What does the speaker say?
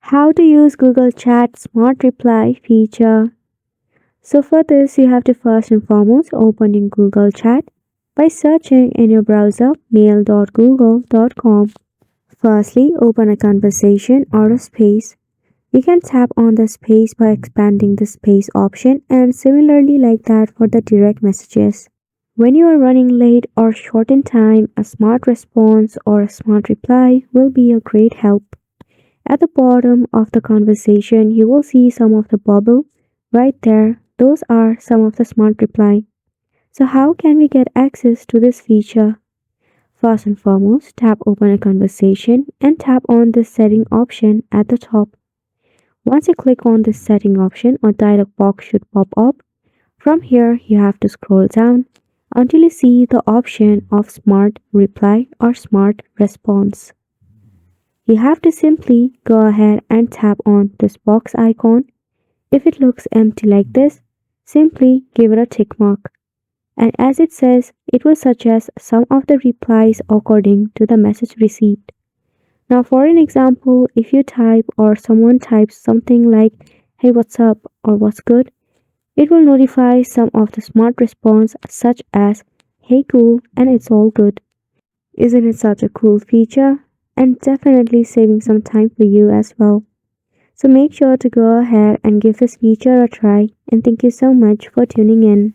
How to use Google Chat Smart Reply feature. So for this, you have to first and foremost open in Google Chat by searching in your browser mail.google.com. Firstly, open a conversation or a space. You can tap on the space by expanding the space option and similarly like that for the direct messages. When you are running late or short in time, a smart response or a smart reply will be a great help. At the bottom of the conversation, you will see some of the bubble right there. Those are some of the smart reply. So how can we get access to this feature? First and foremost, tap open a conversation and tap on the setting option at the top. Once you click on this setting option, a dialog box should pop up. From here, you have to scroll down until you see the option of smart reply or smart response. You have to simply go ahead and tap on this box icon. If it looks empty like this, simply give it a tick mark. And as it says, it will suggest some of the replies according to the message received. Now, for an example, if you type or someone types something like, "Hey, what's up?" or "What's good?" it will notify some of the smart response such as, "Hey, cool," and "It's all good." Isn't it such a cool feature? And definitely saving some time for you as well. So make sure to go ahead and give this feature a try. And thank you so much for tuning in.